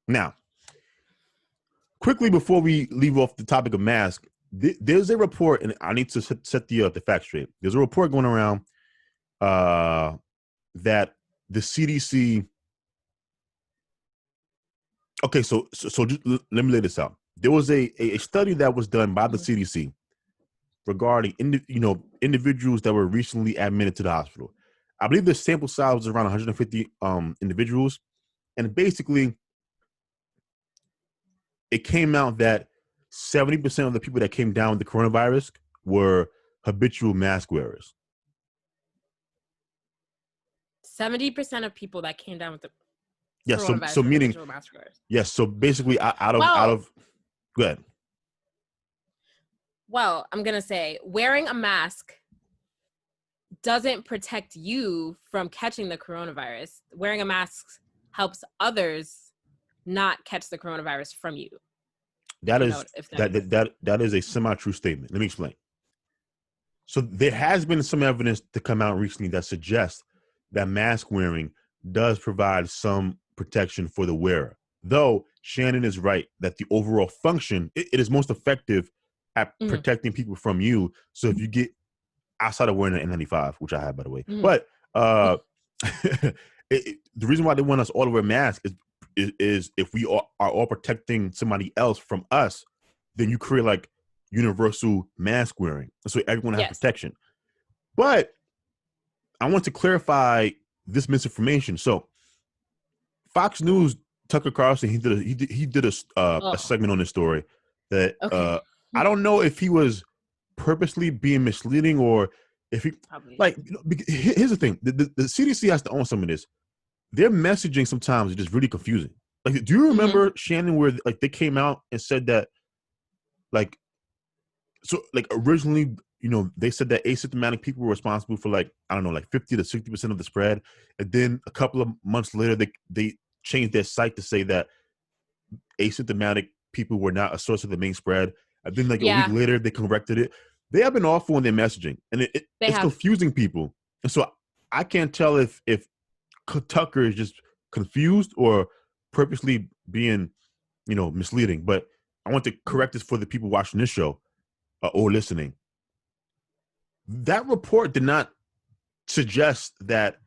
Now, quickly before we leave off the topic of masks, there's a report, and I need to set the facts straight. There's a report going around that the CDC. Okay, so just let me lay this out. There was a study that was done by the CDC regarding individuals that were recently admitted to the hospital. I believe the sample size was around 150 individuals, and basically, it came out that 70% of the people that came down with the coronavirus were habitual mask wearers. 70% of people that came down with the coronavirus so meaning mask wearers. Yes, so basically out of go ahead. Well, I'm gonna say wearing a mask doesn't protect you from catching the coronavirus. Wearing a mask helps others not catch the coronavirus from you. That is a semi-true statement. Let me explain. So there has been some evidence to come out recently that suggests that mask wearing does provide some protection for the wearer. Though Shannon is right that the overall function, it is most effective at protecting people from you. So if you get outside of wearing an N95, which I have, by the way, but the reason why they want us all to wear masks is if we are all protecting somebody else from us, then you create like universal mask wearing, so everyone has protection. But I want to clarify this misinformation. So Fox News, Tucker Carlson, he did a segment on this story that I don't know if he was purposely being misleading or if he here's the thing, the CDC has to own some of this. Their messaging sometimes is just really confusing. Like, do you remember Shannon, where like they came out and said that originally, they said that asymptomatic people were responsible for 50 to 60% of the spread, and then a couple of months later they changed their site to say that asymptomatic people were not a source of the main spread, and then a week later they corrected it. They have been awful in their messaging, and it's confusing people. And so I can't tell if Tucker is just confused or purposely being, misleading. But I want to correct this for the people watching this show or listening. That report did not suggest that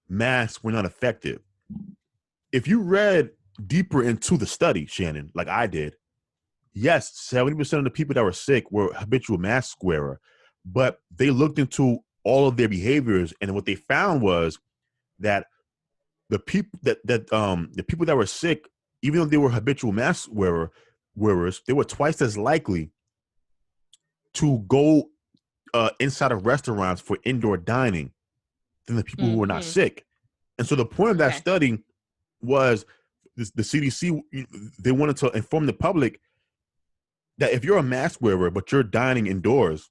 masks were not effective. If you read deeper into the study, Shannon, like I did, yes, 70% of the people that were sick were habitual mask wearer, but they looked into all of their behaviors, and what they found was that the people the people that were sick, even though they were habitual mask wearers, they were twice as likely to go inside of restaurants for indoor dining than the people who were not sick. And so the point of that study was the CDC, they wanted to inform the public that if you're a mask wearer but you're dining indoors,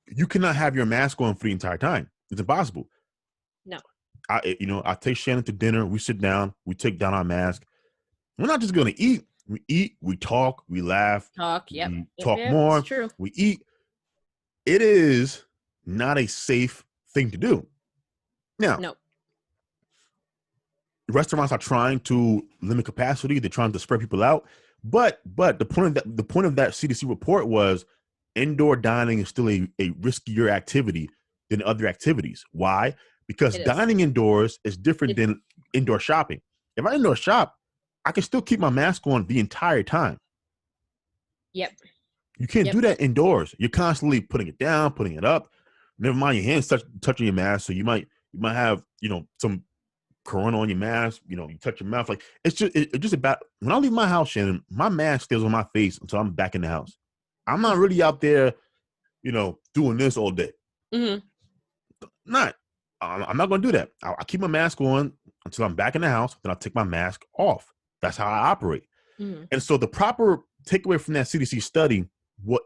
you cannot have your mask on for the entire time. It's impossible. No. I take Shannon to dinner. We sit down. We take down our mask. We're not just going to eat. We eat. We talk. We laugh. We talk more. It's true. We eat. It is not a safe thing to do. Now, restaurants are trying to limit capacity. They're trying to spread people out. But the point of that CDC report was indoor dining is still a riskier activity than other activities. Why? Because dining indoors is different than indoor shopping. If I indoor shop, I can still keep my mask on the entire time. Yep. You can't do that indoors. You're constantly putting it down, putting it up. Never mind your hands touching your mask, so you might have some corona on your mask. You touch your mouth. Like it's just about when I leave my house, Shannon, my mask stays on my face until I'm back in the house. I'm not really out there, doing this all day. I'm not going to do that. I keep my mask on until I'm back in the house. Then I'll take my mask off. That's how I operate. And so the proper takeaway from that CDC study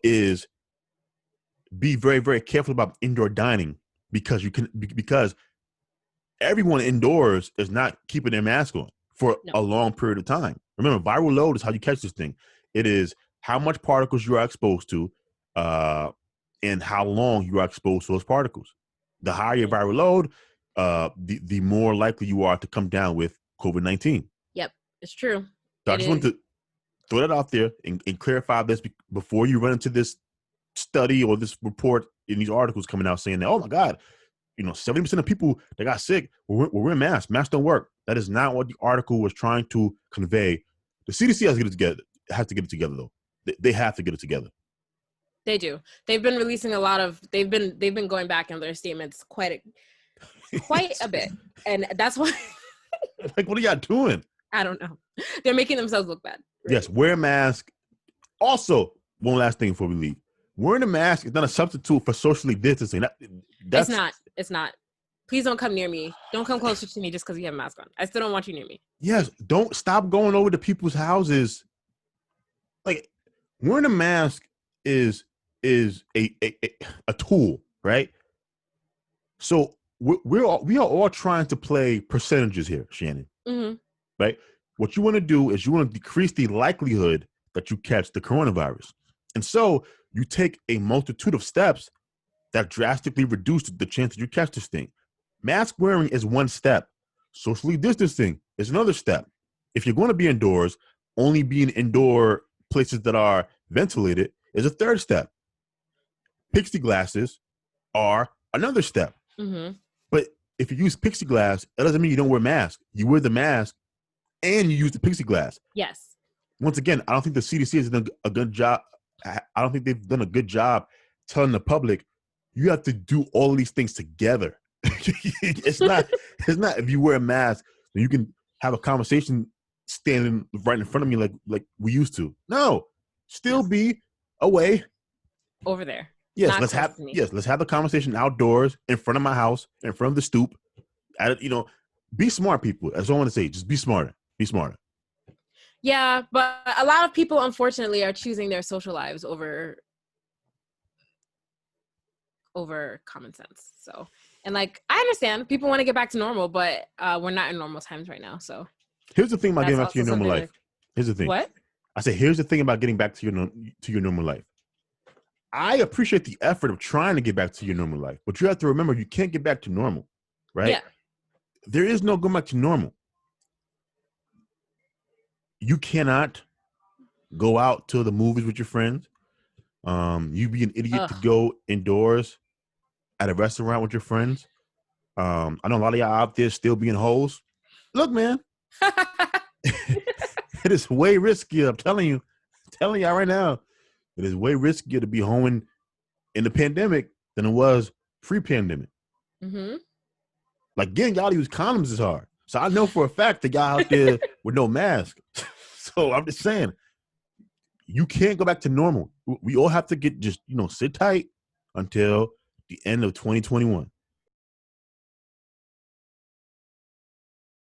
is be very, very careful about indoor dining because everyone indoors is not keeping their mask on for a long period of time. Remember, viral load is how you catch this thing. It is how much particles you are exposed to and how long you are exposed to those particles. The higher your viral load, the more likely you are to come down with COVID-19. Yep. It's true. So I just wanted to throw that out there and clarify this before you run into this study or this report in these articles coming out saying that, oh my God, 70% of people that got sick were wearing masks. Masks don't work. That is not what the article was trying to convey. The CDC has to get it together. Has to get it together though. They have to get it together. They do. They've been releasing a lot of. They've been going back in their statements quite a bit, and that's why. Like, what are y'all doing? I don't know. They're making themselves look bad. Right? Yes, wear a mask. Also, one last thing before we leave. Wearing a mask is not a substitute for socially distancing. It's not. It's not. Please don't come near me. Don't come closer to me just because you have a mask on. I still don't want you near me. Yes, don't stop going over to people's houses. Like, wearing a mask is a tool, right? So we are all trying to play percentages here, Shannon. Mm-hmm. Right? What you want to do is you want to decrease the likelihood that you catch the coronavirus. And so you take a multitude of steps that drastically reduce the chance that you catch this thing. Mask wearing is one step. Socially distancing is another step. If you're going to be indoors, only being indoor places that are ventilated is a third step. Pixie glasses are another step. Mm-hmm. But if you use pixie glass, that doesn't mean you don't wear a mask. You wear the mask and you use the pixie glass. Yes. Once again, I don't think the CDC has done a good job. I don't think they've done a good job telling the public you have to do all of these things together. It's not if you wear a mask, then you can have a conversation standing right in front of me like we used to. No, still be away over there. Yes, let's have the conversation outdoors in front of my house, in front of the stoop. Be smart, people. That's all I want to say. Just be smarter. Be smarter. Yeah, but a lot of people, unfortunately, are choosing their social lives over common sense. So, and like, I understand people want to get back to normal, but we're not in normal times right now. So here's the thing about getting back to your normal life. Here's the thing. What? I say, here's the thing about getting back to your normal life. I appreciate the effort of trying to get back to your normal life, but you have to remember you can't get back to normal, right? Yeah. There is no going back to normal. You cannot go out to the movies with your friends. You'd be an idiot to go indoors at a restaurant with your friends. I know a lot of y'all out there still being hoes. Look, man, it is way riskier. I'm telling y'all right now, it is way riskier to be home in the pandemic than it was pre-pandemic. Mm-hmm. Like, getting y'all to use condoms is hard. So I know for a fact that y'all out there with no mask. So I'm just saying, you can't go back to normal. We all have to sit tight until the end of 2021.